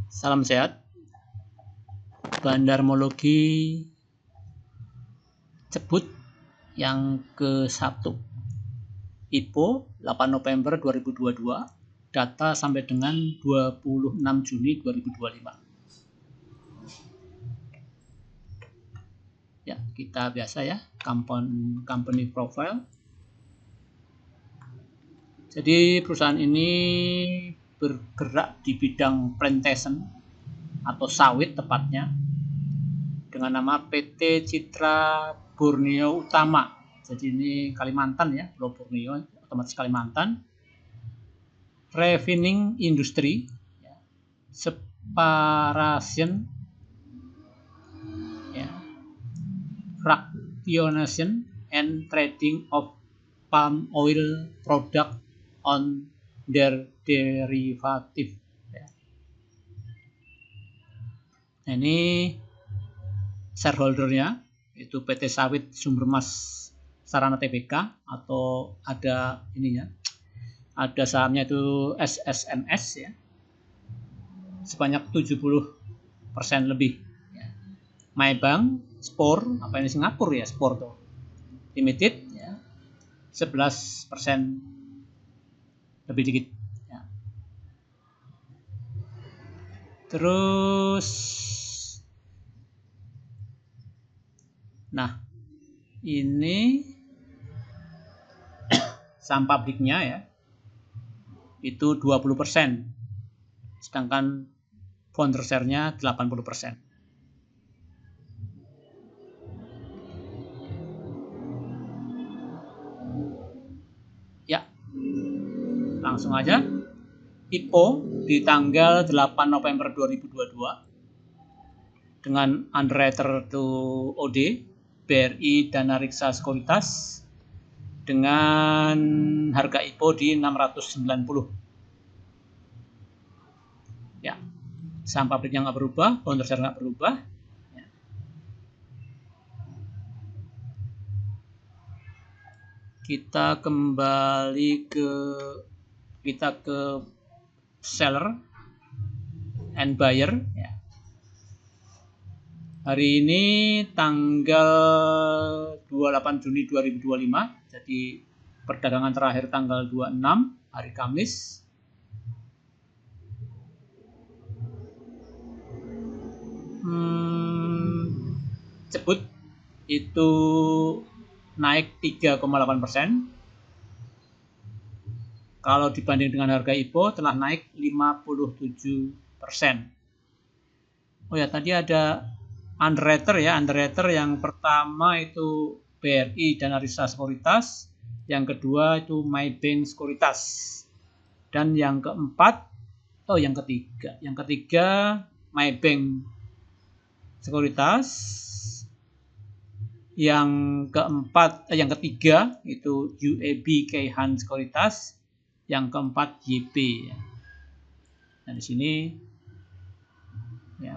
Salam sehat. Bandarmologi Cebut yang ke-1. IPO 8 November 2022. Data sampai dengan 26 Juni 2025. Ya, kita biasa ya, company profile. Jadi perusahaan ini bergerak di bidang plantation atau sawit tepatnya, dengan nama PT Citra Borneo Utama. Jadi ini Kalimantan ya, Pulau Borneo, otomatis Kalimantan. Refining Industry, Separation, Fractionation and Trading of Palm Oil Product on their derivative. Nah, ini shareholdernya itu PT Sawit Sumbermas Sarana Tbk, atau ada ininya, ada sahamnya itu SSMS ya, sebanyak 70% lebih. Maybank Sport, apa ini Singapura ya, Sport tuh Limited ya, 11% lebih dikit ya. Terus nah, ini saham pabriknya ya, itu 20%, sedangkan founder share-nya 80%. Ya, langsung aja. IPO di tanggal 8 November 2022 dengan underwriter to OD, BRI Dana Reksa Sekuritas, dengan harga IPO di 690. Ya, saham pabriknya nggak berubah, founder share nggak berubah. Ya. Kita kembali ke seller and buyer ya. Hari ini tanggal 28 Juni 2025, jadi perdagangan terakhir tanggal 26, hari Kamis. Cebut itu naik 3,8%. Kalau dibanding dengan harga IPO telah naik 57%. Oh ya, tadi ada underwriter ya, underwriter yang pertama itu BRI Dana Reksa Sekuritas, yang kedua itu Maybank Sekuritas, dan yang ketiga Maybank Sekuritas, yang ketiga itu UAB Keihan Sekuritas, yang keempat YP. Nah, di sini ya,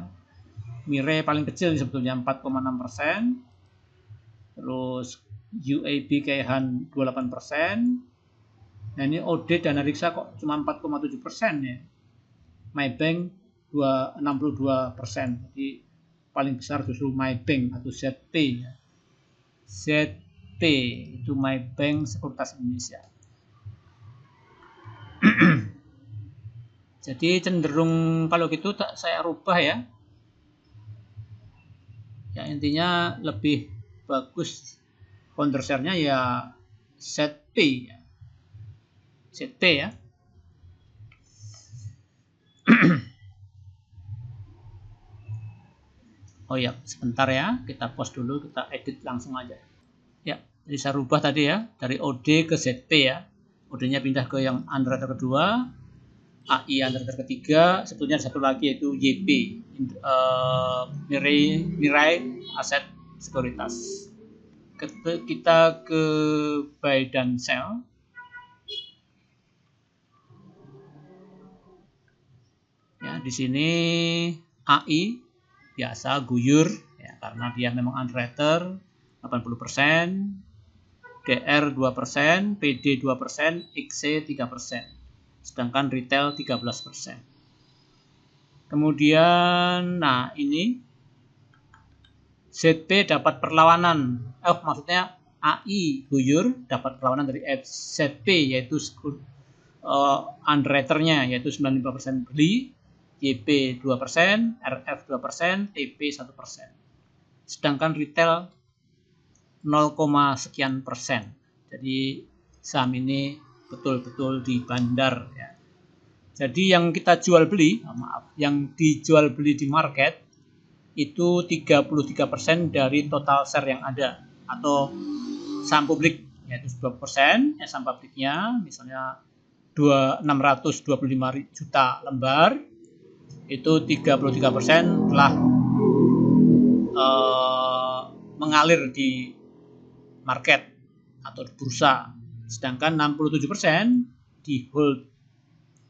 Mirae paling kecil sebetulnya 4,6%, terus UAB Keihan 28%. Nah, ini OD Dana Reksa kok cuma 4,7% ya. Maybank 62%. Jadi paling besar justru Maybank atau ZP ya. ZP itu Maybank Sekuritas Indonesia. Jadi cenderung kalau gitu saya rubah ya. Ya, intinya lebih bagus founder share-nya ya ZP ya. ZP ya. Oh ya, sebentar ya, kita pause dulu, kita edit langsung aja. Ya, jadi saya rubah tadi ya, dari OD ke ZP ya. OD-nya pindah ke yang underwriter kedua, AI underwriter ketiga, sebetulnya ada satu lagi yaitu YP, Mirae Aset Sekuritas. Kita ke buy dan sell. Ya, di sini AI biasa guyur ya, karena dia memang underwriter 80%, DR 2%, PD 2%, XC 3%. Sedangkan retail 13%. Kemudian, nah ini ZP dapat perlawanan, maksudnya AI guyur dapat perlawanan dari ZP, yaitu underwriter-nya yaitu 95% beli, YP 2%, RF 2%, TP 1%. Sedangkan retail 0, sekian persen. Jadi saham ini betul-betul di bandar ya. Jadi yang kita jual beli, yang dijual beli di market itu 33% dari total share yang ada, atau saham publik yaitu 20%, saham publiknya misalnya 625 juta lembar, itu 33% telah mengalir di market atau di bursa, sedangkan 67% di hold,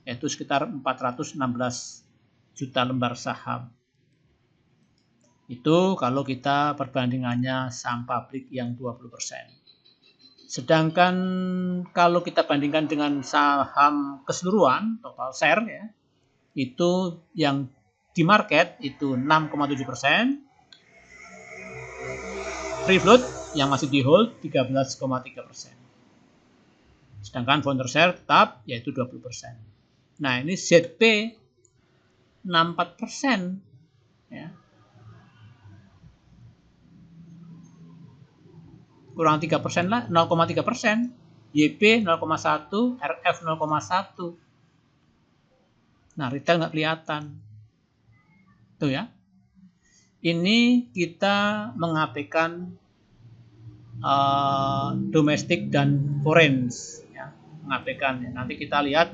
yaitu sekitar 416 juta lembar saham. Itu kalau kita perbandingannya saham publik yang 20%. Sedangkan kalau kita bandingkan dengan saham keseluruhan, total share ya, itu yang di market itu 6,7%, free float yang masih di hold 13,3%. Sedangkan founder share tetap yaitu 20%. Nah, ini ZP 64% ya. Kurang 3% lah, 0,3%. YP 0,1, RF 0,1. Nah, retail nggak kelihatan. Tuh ya. Ini kita mengabaikan domestik dan foreign ya, mengabaikan ya. Nanti kita lihat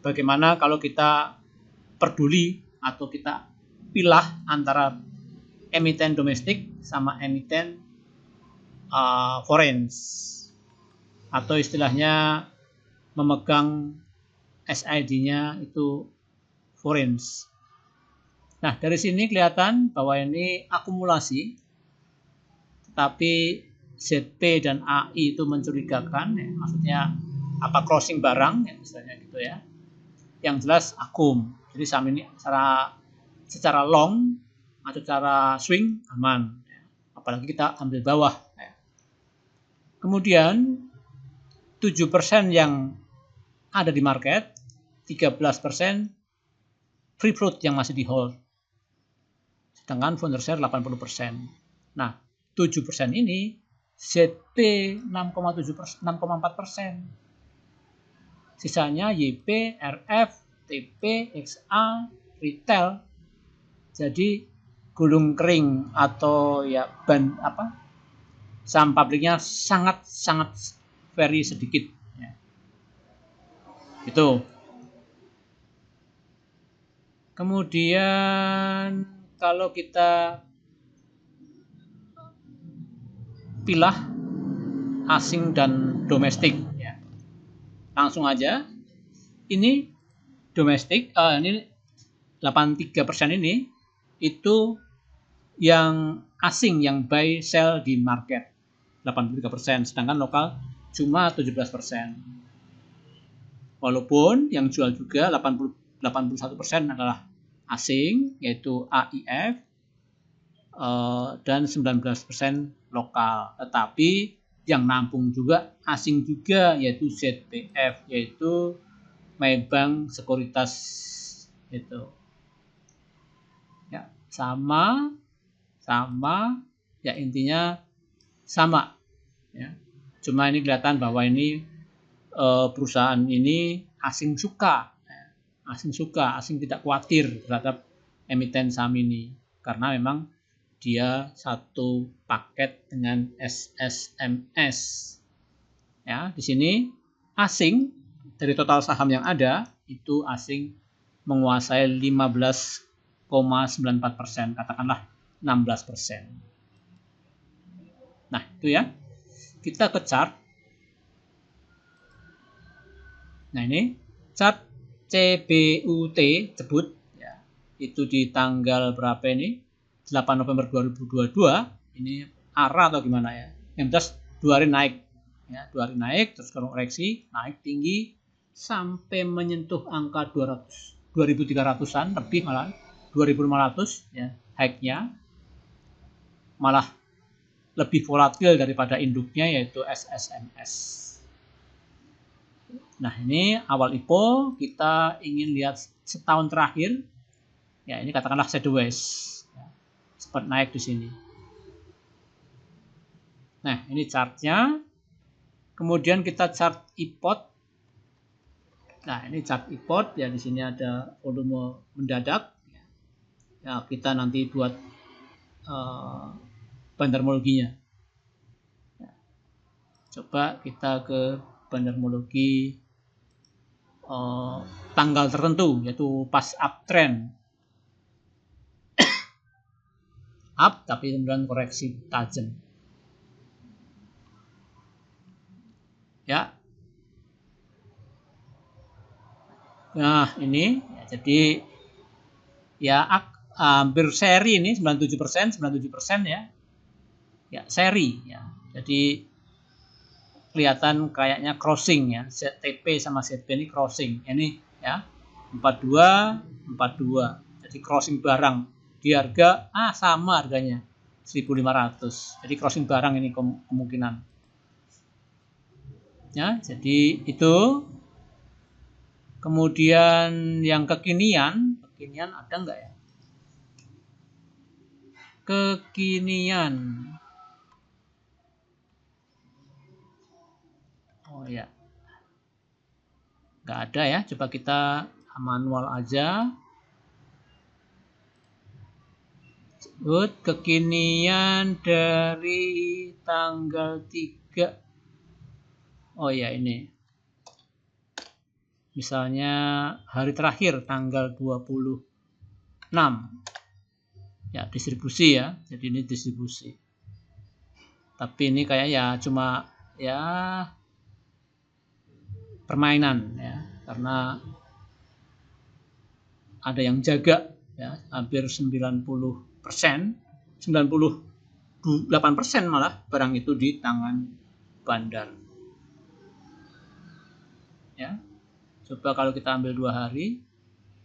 bagaimana kalau kita peduli atau kita pilah antara emiten domestik sama emiten foreign, atau istilahnya memegang SID-nya itu foreign. Nah, dari sini kelihatan bahwa ini akumulasi, tapi ZP dan AI itu mencurigakan, ya, maksudnya apa crossing barang, ya, misalnya gitu ya. Yang jelas akum. Jadi saham ini secara long atau secara swing aman, ya. Apalagi kita ambil bawah. Ya. Kemudian 7% yang ada di market, 13% free float yang masih di hold. Sedangkan founder share 80%. Nah, 7% ini ZP 6,4%. Sisanya YP, RF, TP, XA, retail. Jadi gulung kering atau ya saham publiknya sangat very sedikit ya. Itu. Kemudian kalau kita pilah asing dan domestik ya. Langsung aja. Ini domestik, ini 83% ini itu yang asing yang buy sell di market 83%, sedangkan lokal cuma 17%. Walaupun yang jual juga 81% adalah asing, yaitu AIF, dan 19% lokal. Tetapi yang nampung juga asing juga, yaitu ZPF, yaitu Maybank Sekuritas itu. Ya, sama ya, intinya sama ya. Cuma ini kelihatan bahwa ini perusahaan ini asing suka, asing tidak khawatir terhadap emiten saham ini karena memang dia satu paket dengan SSMS. Ya, di sini asing dari total saham yang ada itu asing menguasai 15,94%, katakanlah 16%. Nah, itu ya. Kita ke chart. Nah, ini chart CBUT sebut ya. Itu di tanggal berapa ini? 8 November 2022. Ini arah atau gimana ya? Yang jelas 2 hari naik. Ya, 2 hari naik terus koreksi, naik tinggi sampai menyentuh angka 200, 2300-an lebih malah. 2500 ya high-nya, malah lebih volatil daripada induknya yaitu SSMS. Nah, ini awal IPO kita ingin lihat setahun terakhir. Ya, ini katakanlah sideways. Ya, sempat naik di sini. Nah, ini chartnya. Kemudian kita chart IPOT. Nah, ini chart IPOT ya, di sini ada volume mendadak. Ya, kita nanti buat bandarmologinya. Ya. Coba kita ke bandarmologi tanggal tertentu, yaitu pas uptrend. Up tapi kemudian koreksi tajam. Ya. Nah, ini ya, jadi ya hampir seri ini 97%, 97% ya. Ya, seri ya. Jadi kelihatan kayaknya crossing ya. ZTP sama ZB ini crossing. Ini ya 42, 42. Jadi crossing barang di harga sama harganya 1.500. Jadi crossing barang ini kemungkinan. Ya, jadi itu. Kemudian yang kekinian ada enggak ya? Kekinian. Oh ya. Enggak ada ya. Coba kita manual aja. Good. Kekinian dari tanggal 3. Oh ya, ini. Misalnya hari terakhir tanggal 26. Ya, distribusi ya. Jadi ini distribusi. Tapi ini kayak ya cuma ya permainan ya, karena ada yang jaga ya, hampir 90%, 98% malah barang itu di tangan bandar. Ya. Coba kalau kita ambil 2 hari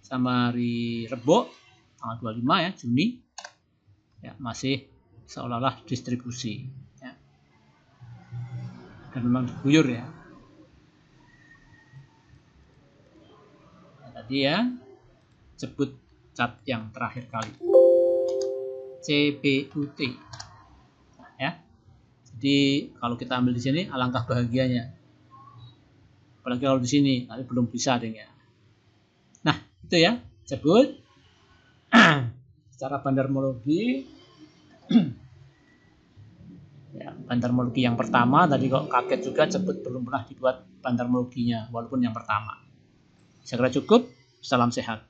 sama hari Rebo tanggal 25 ya Juni ya, masih seolah-olah distribusi ya. Dan memang diguyur ya. Nah, tadi ya sebut cat yang terakhir kali CBUT nah, ya. Jadi kalau kita ambil di sini alangkah bahagianya. Apalagi kalau di sini, tapi belum bisa deh ya. Nah, itu ya, sebut secara bandarmologi. Ya, bandarmologi yang pertama tadi kok kaget juga sebut belum pernah dibuat bandarmologinya walaupun yang pertama. Saya kira cukup. Salam sehat.